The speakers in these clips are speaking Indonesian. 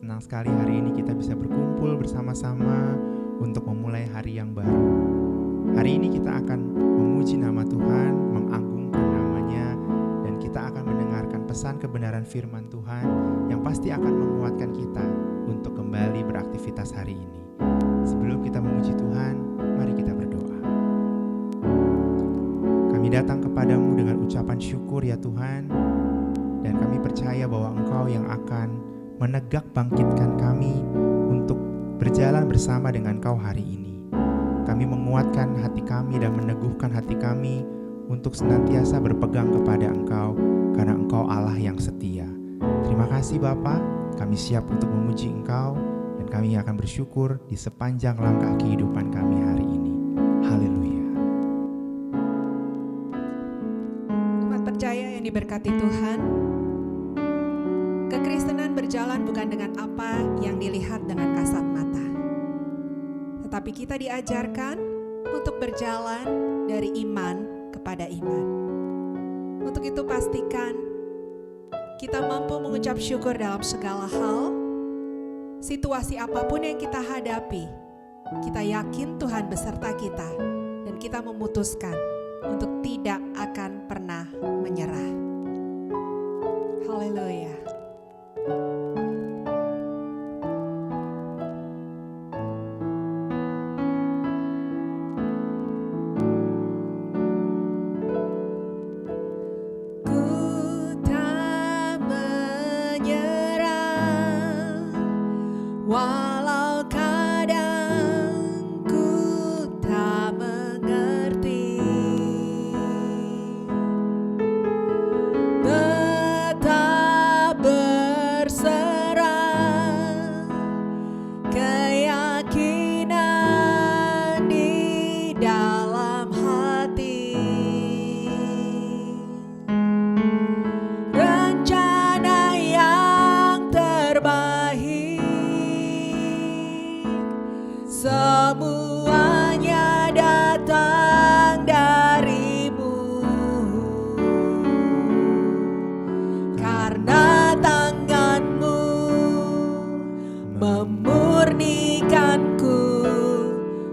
Senang sekali hari ini kita bisa berkumpul bersama-sama untuk memulai hari yang baru. Hari ini kita akan memuji nama Tuhan, mengagungkan namanya, dan kita akan mendengarkan pesan kebenaran firman Tuhan yang pasti akan menguatkan kita untuk kembali beraktivitas hari ini. Sebelum kita memuji Tuhan, mari kita berdoa. Kami datang kepadamu dengan ucapan syukur ya Tuhan, dan kami percaya bahwa Engkau yang akan menegak bangkitkan kami untuk berjalan bersama dengan Kau hari ini. Kami menguatkan hati kami dan meneguhkan hati kami untuk senantiasa berpegang kepada Engkau, karena Engkau Allah yang setia. Terima kasih Bapa, kami siap untuk memuji Engkau, dan kami akan bersyukur di sepanjang langkah kehidupan kami hari ini. Haleluya. Umat percaya yang diberkati Tuhan, kekristenan berjalan bukan dengan apa yang dilihat dengan kasat mata, tetapi kita diajarkan untuk berjalan dari iman kepada iman. Untuk itu pastikan kita mampu mengucap syukur dalam segala hal. Situasi apapun yang kita hadapi, kita yakin Tuhan beserta kita, dan kita memutuskan untuk tidak akan pernah menyerah. Haleluya. Walau kadang ku tak mengerti, tetap berserah, keyakinan di dalam hati, rencana yang terbaik semuanya datang darimu, karena tanganmu memurnikanku,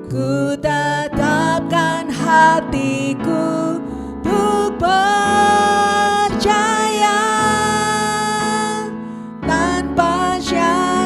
ku tetapkan hatiku untuk percaya tanpa syarat.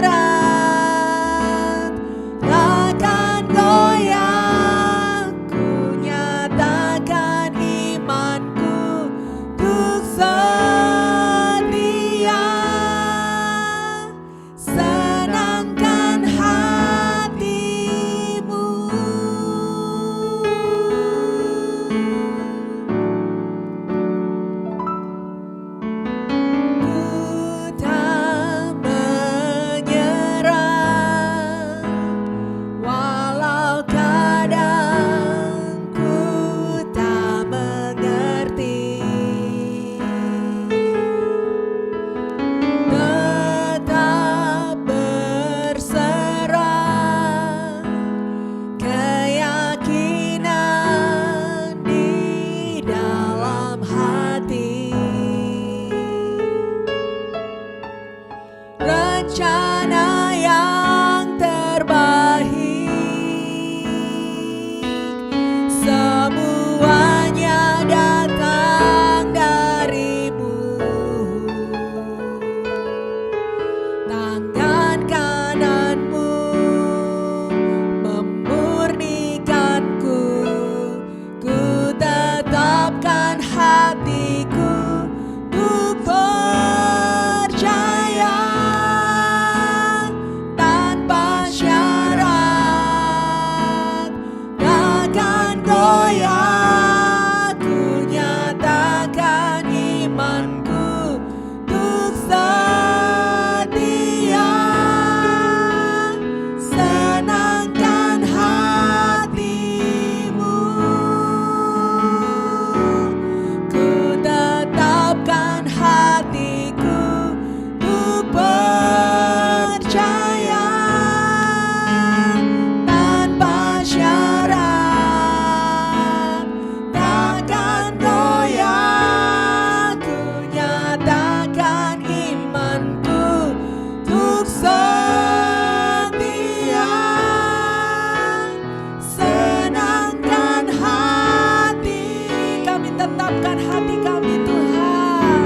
tetapkan hati kami Tuhan.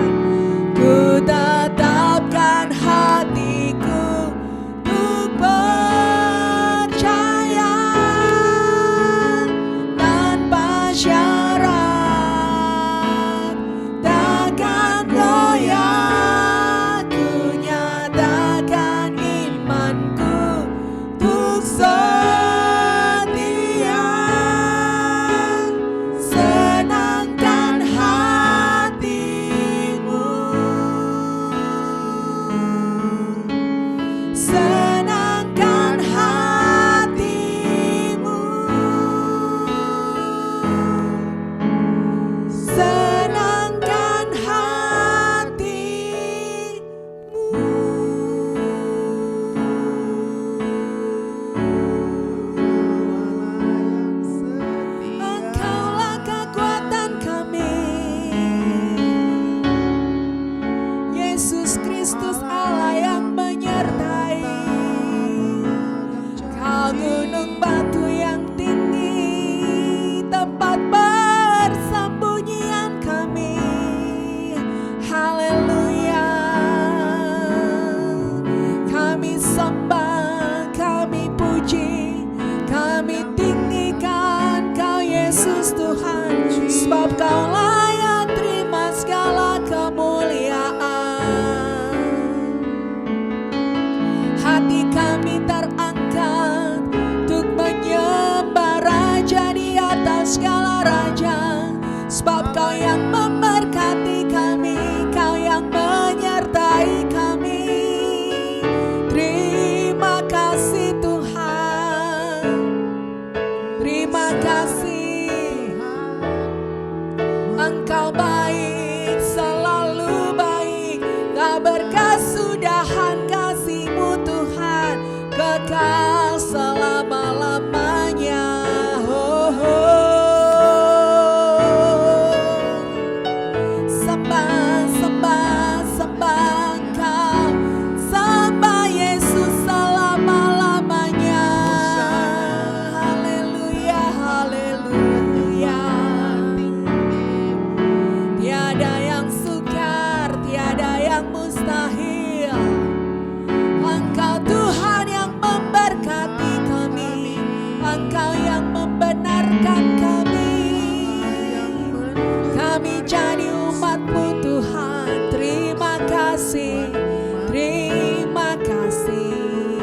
Ku tetapkan hatiku untuk percaya tanpa syarat, takkan goyah. Ku nyatakan imanku untuk setia. Senangkan hatimu, senangkan hatimu, senangkan hatimu. Engkaulah kekuatan kami, Yesus Kristus Allah yang menyertai. Kau gunung batu yang tinggi, tempat persembunyian kami. Haleluya. Kami sembah, kami puji, kami tinggikan Kau Yesus Tuhan, sebab Kau layak terima segala kemuliaan. Hati kami terangkat untuk menyembah Raja di atas segala raja, sebab Kau yang memberkati kami, Kau yang menyertai kami. Terima kasih Tuhan, terima kasih. Engkau baik, selalu baik, tak berkesudahan kasih-Mu Tuhan, kekal selama-lamanya. Oh, oh. Sembah, sembah, sembah Engkau, sembah Yesus selama-lamanya. Haleluya, haleluya. Tiada yang sukar, tiada yang mustahil. Engkau Tuhan yang memberkati kami, Engkau yang membenarkan kami. Kami jadi umat-Mu Tuhan. Terima kasih, terima kasih.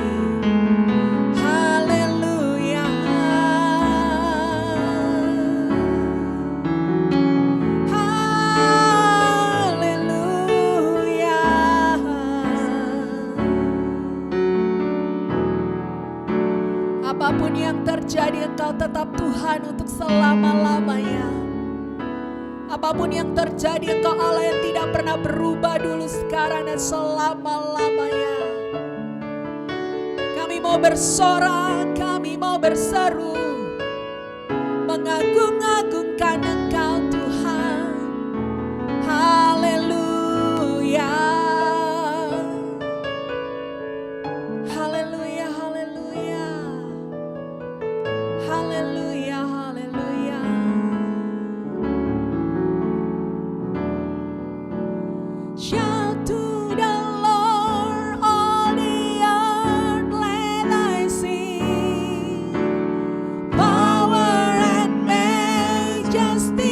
Haleluya. Haleluya. Apapun yang terjadi, Engkau tetap Tuhan untuk selama-lamanya. Apapun yang terjadi, Engkau Allah yang tidak pernah berubah dulu, sekarang, dan selama-lamanya. Kami mau bersorak, kami mau berseru, mengagung-agungkan Engkau Tuhan. Haleluya. Haleluya, haleluya. Haleluya, haleluya. Shout to the Lord, all the earth, let I sing. Power and majesty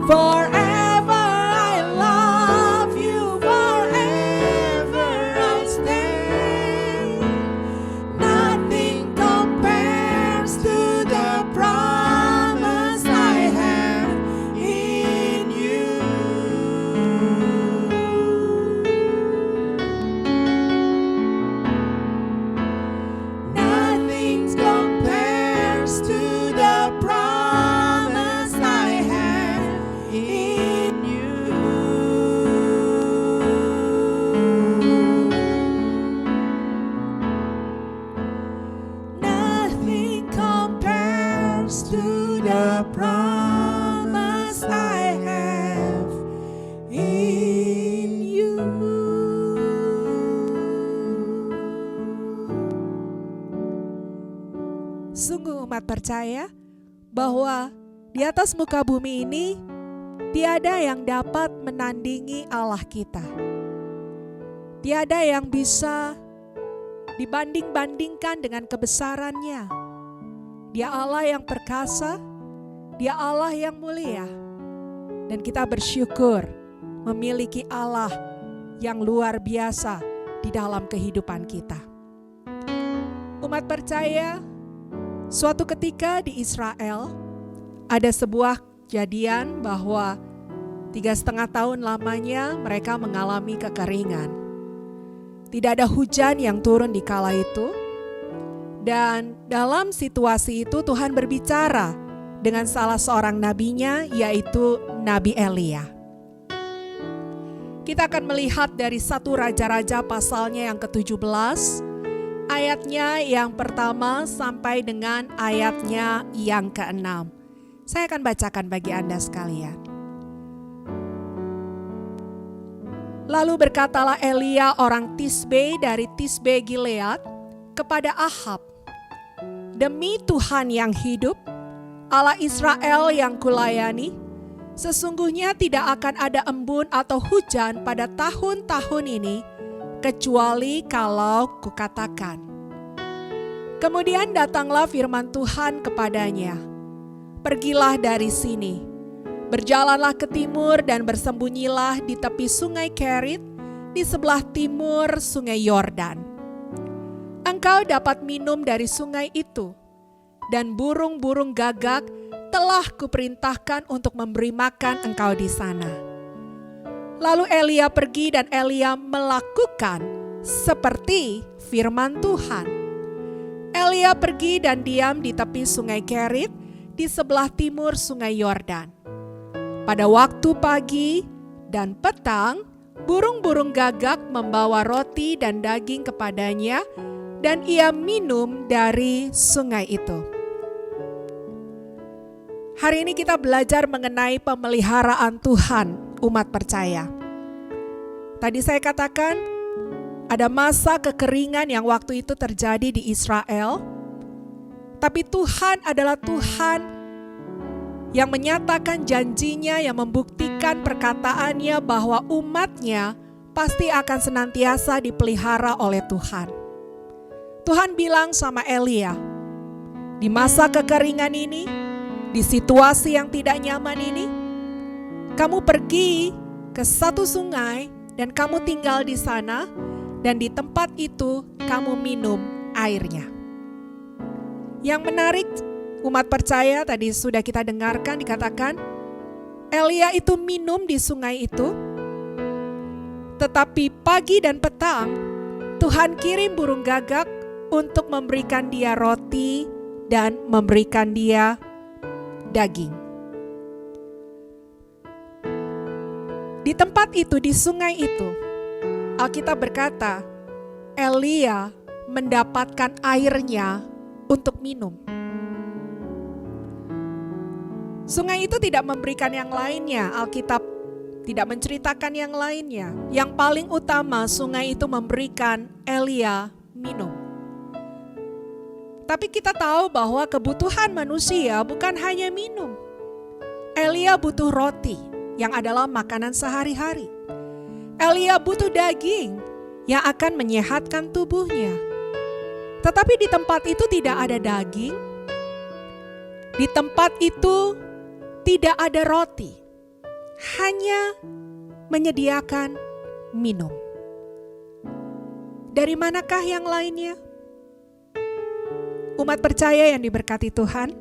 Forever I love you, forever I'll stay. Nothing compares to the promise I have in you. Nothing compares to the promise I have in you. Nothing compares to the promise I have in you. Sungguh umat percaya bahwa di atas muka bumi ini tiada yang dapat menandingi Allah kita. Tiada yang bisa dibanding-bandingkan dengan kebesarannya. Dia Allah yang perkasa, Dia Allah yang mulia. Dan kita bersyukur memiliki Allah yang luar biasa di dalam kehidupan kita. Umat percaya, suatu ketika di Israel ada sebuah kejadian bahwa 3,5 tahun lamanya mereka mengalami kekeringan. Tidak ada hujan yang turun di kala itu. Dan dalam situasi itu Tuhan berbicara dengan salah seorang nabinya, yaitu Nabi Elia. Kita akan melihat dari 1 Raja-Raja pasalnya yang ke-17, ayatnya yang pertama sampai dengan ayatnya yang ke-6. Saya akan bacakan bagi Anda sekalian. Lalu berkatalah Elia orang Tisbe dari Tisbe Gilead kepada Ahab, "Demi Tuhan yang hidup, Allah Israel yang kulayani, sesungguhnya tidak akan ada embun atau hujan pada tahun-tahun ini, kecuali kalau kukatakan." Kemudian datanglah firman Tuhan kepadanya, "Pergilah dari sini, berjalanlah ke timur dan bersembunyilah di tepi sungai Kerit, di sebelah timur sungai Yordan. Engkau dapat minum dari sungai itu, dan burung-burung gagak telah kuperintahkan untuk memberi makan engkau di sana." Lalu Elia pergi dan Elia melakukan seperti firman Tuhan. Elia pergi dan diam di tepi sungai Kerit, di sebelah timur sungai Yordan. Pada waktu pagi dan petang, burung-burung gagak membawa roti dan daging kepadanya, dan ia minum dari sungai itu. Hari ini kita belajar mengenai pemeliharaan Tuhan, umat percaya. Tadi saya katakan ada masa kekeringan yang waktu itu terjadi di Israel, tapi Tuhan adalah Tuhan yang menyatakan janjinya, yang membuktikan perkataannya bahwa umatnya pasti akan senantiasa dipelihara oleh Tuhan. Tuhan bilang sama Elia, di masa kekeringan ini, di situasi yang tidak nyaman ini, kamu pergi ke satu sungai dan kamu tinggal di sana, dan di tempat itu kamu minum airnya. Yang menarik, umat percaya, tadi sudah kita dengarkan dikatakan Elia itu minum di sungai itu, tetapi pagi dan petang Tuhan kirim burung gagak untuk memberikan dia roti dan memberikan dia daging. Di tempat itu, di sungai itu, Alkitab berkata Elia mendapatkan airnya untuk minum. Sungai itu tidak memberikan yang lainnya, Alkitab tidak menceritakan yang lainnya. Yang paling utama, sungai itu memberikan Elia minum. Tapi kita tahu bahwa kebutuhan manusia bukan hanya minum. Elia butuh roti yang adalah makanan sehari-hari. Elia butuh daging yang akan menyehatkan tubuhnya. Tetapi di tempat itu tidak ada daging. Di tempat itu tidak ada roti. hanya menyediakan minum. Dari manakah yang lainnya? Umat percaya yang diberkati Tuhan,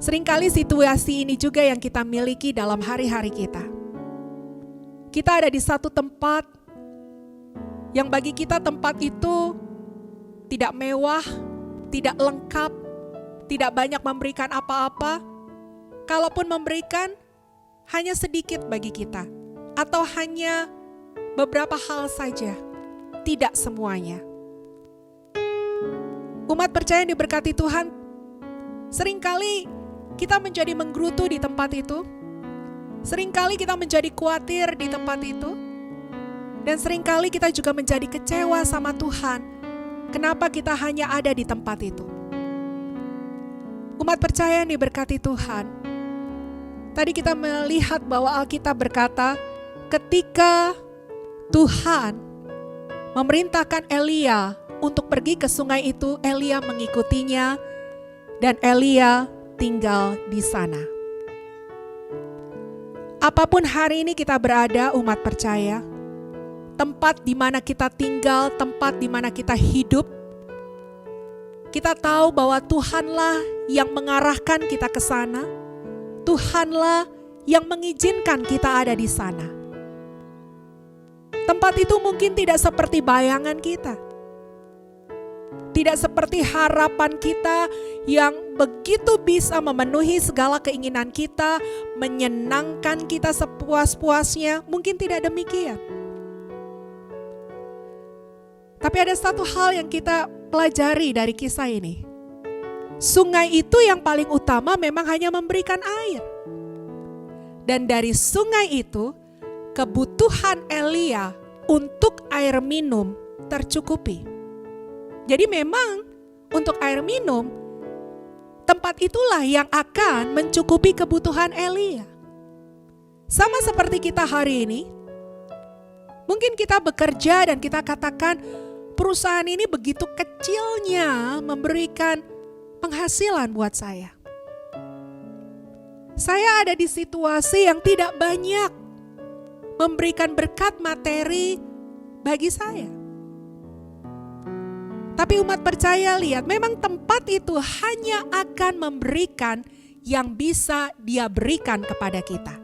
seringkali situasi ini juga yang kita miliki dalam hari-hari kita. Kita ada di satu tempat yang bagi kita tempat itu tidak mewah, tidak lengkap, tidak banyak memberikan apa-apa. Kalaupun memberikan, hanya sedikit bagi kita, atau hanya beberapa hal saja, tidak semuanya. Umat percaya yang diberkati Tuhan, seringkali kita menjadi menggerutu di tempat itu, seringkali kita menjadi khawatir di tempat itu, dan seringkali kita juga menjadi kecewa sama Tuhan. Kenapa kita hanya ada di tempat itu? Umat percaya yang diberkati Tuhan, tadi kita melihat bahwa Alkitab berkata, ketika Tuhan memerintahkan Elia untuk pergi ke sungai itu, Elia mengikutinya dan Elia tinggal di sana. Apapun hari ini kita berada, umat percaya, tempat di mana kita tinggal, tempat di mana kita hidup, kita tahu bahwa Tuhanlah yang mengarahkan kita ke sana. Tuhanlah yang mengizinkan kita ada di sana. Tempat itu mungkin tidak seperti bayangan kita. Tidak seperti harapan kita yang begitu bisa memenuhi segala keinginan kita, menyenangkan kita sepuas-puasnya. Mungkin tidak demikian. Tapi ada satu hal yang kita pelajari dari kisah ini. Sungai itu yang paling utama memang hanya memberikan air. Dan dari sungai itu, kebutuhan Elia untuk air minum tercukupi. Jadi memang untuk air minum, tempat itulah yang akan mencukupi kebutuhan Elia. Sama seperti kita hari ini, mungkin kita bekerja dan kita katakan perusahaan ini begitu kecilnya memberikan penghasilan buat saya. Saya ada di situasi yang tidak banyak memberikan berkat materi bagi saya. Tapi umat percaya lihat, memang tempat itu hanya akan memberikan yang bisa Dia berikan kepada kita.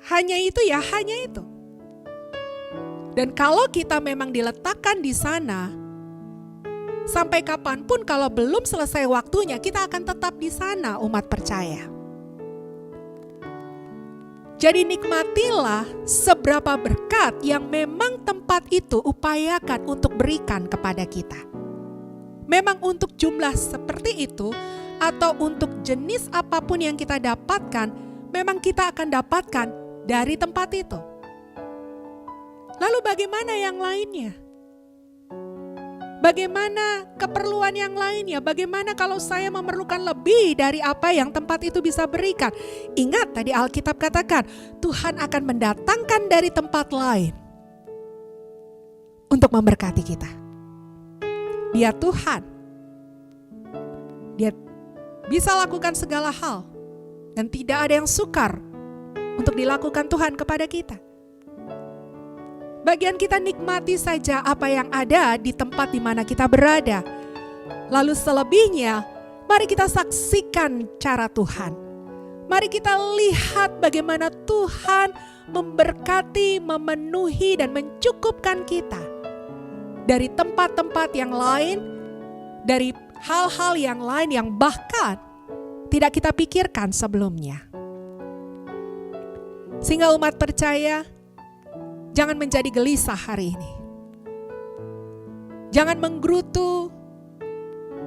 Hanya itu ya, hanya itu. Dan kalau kita memang diletakkan di sana, sampai kapanpun kalau belum selesai waktunya, kita akan tetap di sana, umat percaya. Jadi nikmatilah seberapa berkat yang memang tempat itu upayakan untuk berikan kepada kita. Memang untuk jumlah seperti itu atau untuk jenis apapun yang kita dapatkan, memang kita akan dapatkan dari tempat itu. Lalu bagaimana yang lainnya? Bagaimana keperluan yang lainnya? Bagaimana kalau saya memerlukan lebih dari apa yang tempat itu bisa berikan? Ingat tadi Alkitab katakan, Tuhan akan mendatangkan dari tempat lain untuk memberkati kita. Dia Tuhan. Dia bisa lakukan segala hal dan tidak ada yang sukar untuk dilakukan Tuhan kepada kita. Bagian kita nikmati saja apa yang ada di tempat di mana kita berada. Lalu selebihnya, mari kita saksikan cara Tuhan. Mari kita lihat bagaimana Tuhan memberkati, memenuhi dan mencukupkan kita. Dari tempat-tempat yang lain, dari hal-hal yang lain yang bahkan tidak kita pikirkan sebelumnya. Sehingga umat percaya, jangan menjadi gelisah hari ini. Jangan menggerutu,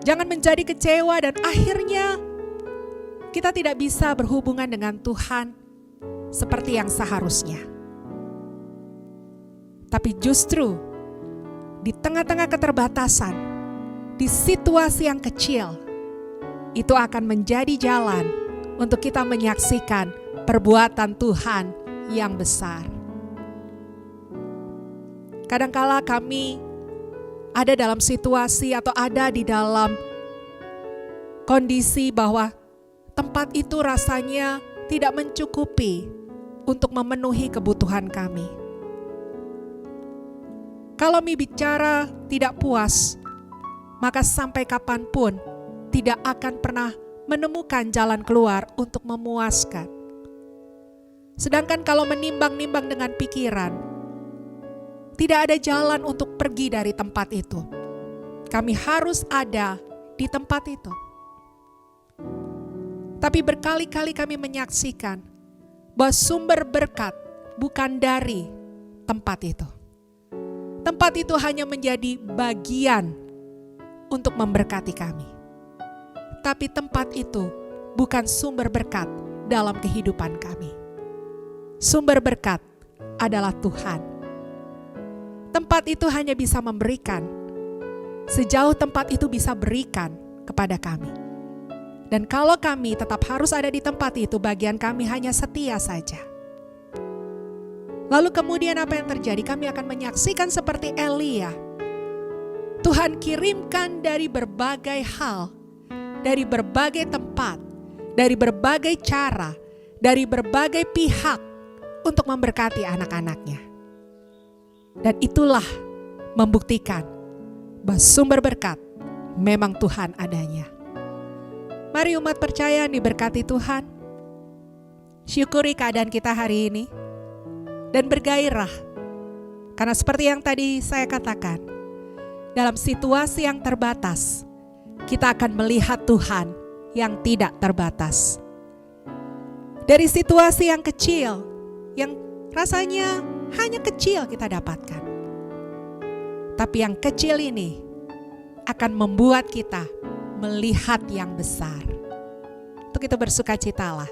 jangan menjadi kecewa dan akhirnya kita tidak bisa berhubungan dengan Tuhan seperti yang seharusnya. Tapi justru di tengah-tengah keterbatasan, di situasi yang kecil, itu akan menjadi jalan untuk kita menyaksikan perbuatan Tuhan yang besar. Kadangkala kami ada dalam situasi atau ada di dalam kondisi bahwa tempat itu rasanya tidak mencukupi untuk memenuhi kebutuhan kami. Kalau mi bicara tidak puas, maka sampai kapanpun tidak akan pernah menemukan jalan keluar untuk memuaskan. Sedangkan kalau menimbang-nimbang dengan pikiran, tidak ada jalan untuk pergi dari tempat itu. Kami harus ada di tempat itu. Tapi berkali-kali kami menyaksikan bahwa sumber berkat bukan dari tempat itu. Tempat itu hanya menjadi bagian untuk memberkati kami. Tapi tempat itu bukan sumber berkat dalam kehidupan kami. Sumber berkat adalah Tuhan. Tempat itu hanya bisa memberikan sejauh tempat itu bisa berikan kepada kami. Dan kalau kami tetap harus ada di tempat itu, bagian kami hanya setia saja. Lalu kemudian apa yang terjadi? Kami akan menyaksikan seperti Elia. Tuhan kirimkan dari berbagai hal, dari berbagai tempat, dari berbagai cara, dari berbagai pihak untuk memberkati anak-anaknya. Dan itulah membuktikan bahwa sumber berkat memang Tuhan adanya. Mari umat percaya diberkati Tuhan. Syukuri keadaan kita hari ini dan bergairah. Karena seperti yang tadi saya katakan, dalam situasi yang terbatas, kita akan melihat Tuhan yang tidak terbatas. Dari situasi yang kecil, yang rasanya hanya kecil kita dapatkan. Tapi yang kecil ini akan membuat kita melihat yang besar. Untuk itu bersukacitalah,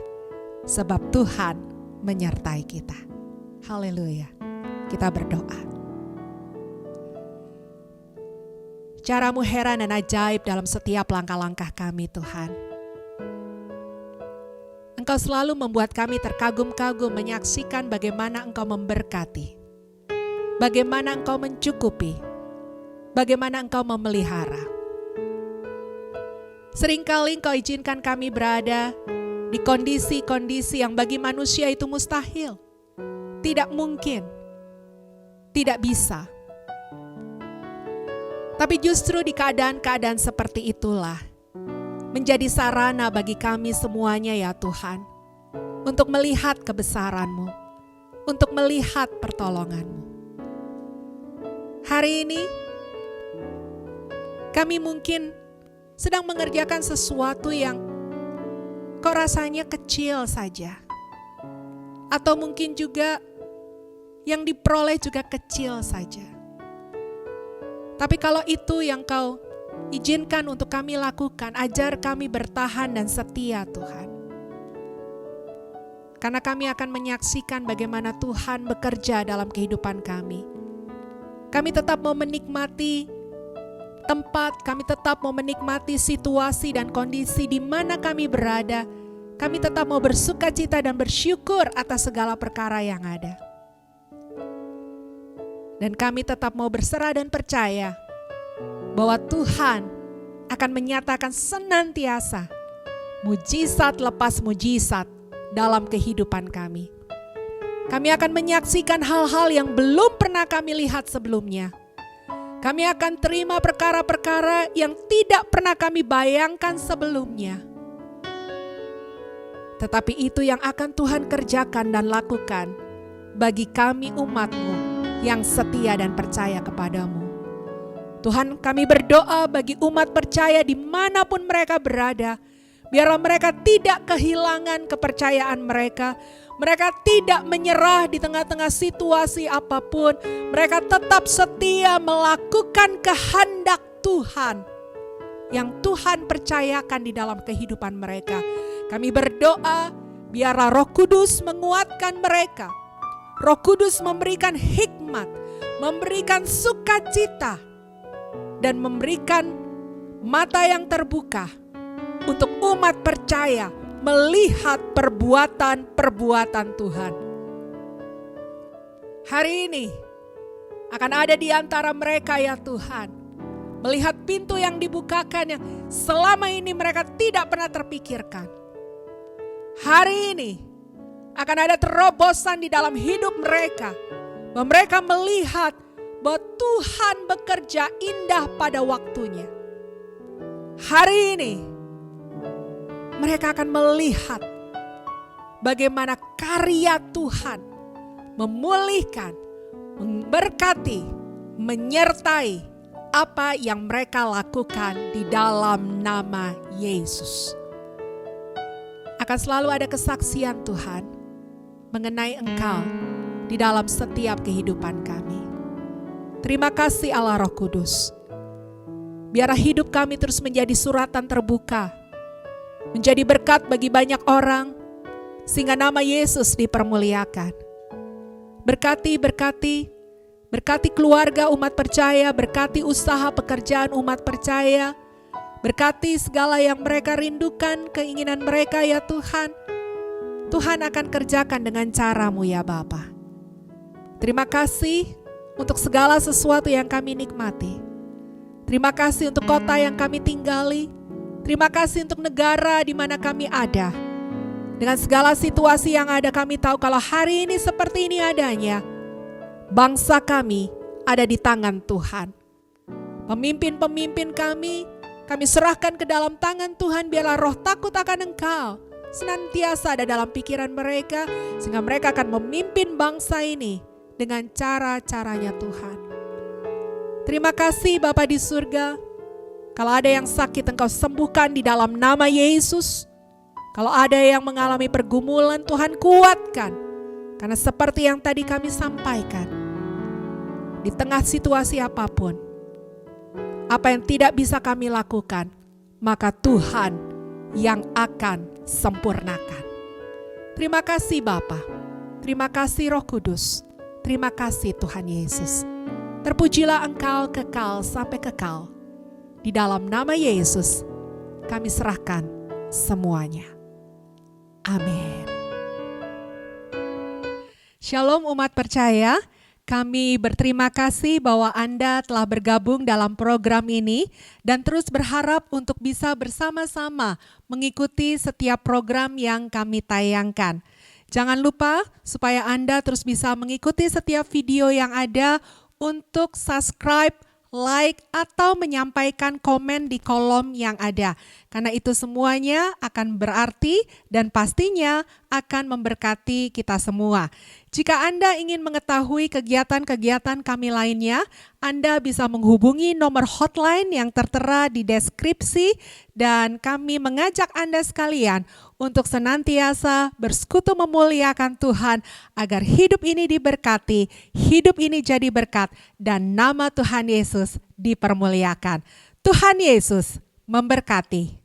sebab Tuhan menyertai kita. Haleluya. Kita berdoa. Caramu heran dan ajaib dalam setiap langkah-langkah kami, Tuhan. Engkau selalu membuat kami terkagum-kagum menyaksikan bagaimana Engkau memberkati, bagaimana Engkau mencukupi, bagaimana Engkau memelihara. Seringkali Engkau izinkan kami berada di kondisi-kondisi yang bagi manusia itu mustahil, tidak mungkin, tidak bisa. Tapi justru di keadaan-keadaan seperti itulah menjadi sarana bagi kami semuanya ya Tuhan, untuk melihat kebesaran-Mu, untuk melihat pertolongan-Mu. Hari ini kami mungkin sedang mengerjakan sesuatu yang kok rasanya kecil saja. Atau mungkin juga yang diperoleh juga kecil saja. Tapi kalau itu yang Kau izinkan untuk kami lakukan, ajar kami bertahan dan setia Tuhan. Karena kami akan menyaksikan bagaimana Tuhan bekerja dalam kehidupan kami. Kami tetap mau menikmati tempat, kami tetap mau menikmati situasi dan kondisi di mana kami berada. Kami tetap mau bersukacita dan bersyukur atas segala perkara yang ada. Dan kami tetap mau berserah dan percaya bahwa Tuhan akan menyatakan senantiasa mujizat lepas mujizat dalam kehidupan kami. Kami akan menyaksikan hal-hal yang belum pernah kami lihat sebelumnya. Kami akan terima perkara-perkara yang tidak pernah kami bayangkan sebelumnya. Tetapi itu yang akan Tuhan kerjakan dan lakukan bagi kami umat-Mu yang setia dan percaya kepadamu. Tuhan, kami berdoa bagi umat percaya dimanapun mereka berada, biarlah mereka tidak kehilangan kepercayaan mereka. Mereka tidak menyerah di tengah-tengah situasi apapun. Mereka tetap setia melakukan kehendak Tuhan yang Tuhan percayakan di dalam kehidupan mereka. Kami berdoa biarlah Roh Kudus menguatkan mereka. Roh Kudus memberikan hikmat, memberikan sukacita, dan memberikan mata yang terbuka untuk umat percaya melihat perbuatan-perbuatan Tuhan. Hari ini akan ada di antara mereka ya Tuhan, melihat pintu yang dibukakan yang selama ini mereka tidak pernah terpikirkan. Hari ini akan ada terobosan di dalam hidup mereka. Bahwa mereka melihat bahwa Tuhan bekerja indah pada waktunya. Hari ini mereka akan melihat bagaimana karya Tuhan memulihkan, memberkati, menyertai apa yang mereka lakukan di dalam nama Yesus. Akan selalu ada kesaksian Tuhan mengenai Engkau di dalam setiap kehidupan kami. Terima kasih Allah Roh Kudus. Biarlah hidup kami terus menjadi suratan terbuka, menjadi berkat bagi banyak orang, sehingga nama Yesus dipermuliakan. Berkati keluarga umat percaya, berkati usaha pekerjaan umat percaya, berkati segala yang mereka rindukan, keinginan mereka ya Tuhan. Tuhan akan kerjakan dengan cara-Mu ya Bapa. Terima kasih untuk segala sesuatu yang kami nikmati. Terima kasih untuk kota yang kami tinggali. Terima kasih untuk negara di mana kami ada. Dengan segala situasi yang ada, kami tahu kalau hari ini seperti ini adanya, bangsa kami ada di tangan Tuhan. Pemimpin-pemimpin kami serahkan ke dalam tangan Tuhan. Biarlah roh takut akan Engkau senantiasa ada dalam pikiran mereka, sehingga mereka akan memimpin bangsa ini dengan cara-caranya Tuhan. Terima kasih Bapa di surga. Kalau ada yang sakit, Engkau sembuhkan di dalam nama Yesus. Kalau ada yang mengalami pergumulan, Tuhan kuatkan. Karena seperti yang tadi kami sampaikan, di tengah situasi apapun, apa yang tidak bisa kami lakukan, maka Tuhan yang akan sempurnakan. Terima kasih Bapa. Terima kasih Roh Kudus. Terima kasih Tuhan Yesus. Terpujilah Engkau kekal sampai kekal. Di dalam nama Yesus kami serahkan semuanya. Amin. Shalom umat percaya. Kami berterima kasih bahwa Anda telah bergabung dalam program ini dan terus berharap untuk bisa bersama-sama mengikuti setiap program yang kami tayangkan. Jangan lupa supaya Anda terus bisa mengikuti setiap video yang ada untuk subscribe, like, atau menyampaikan komen di kolom yang ada. Karena itu semuanya akan berarti dan pastinya akan memberkati kita semua. Jika Anda ingin mengetahui kegiatan-kegiatan kami lainnya, Anda bisa menghubungi nomor hotline yang tertera di deskripsi dan kami mengajak Anda sekalian untuk senantiasa bersekutu memuliakan Tuhan agar hidup ini diberkati, hidup ini jadi berkat dan nama Tuhan Yesus dipermuliakan. Tuhan Yesus memberkati.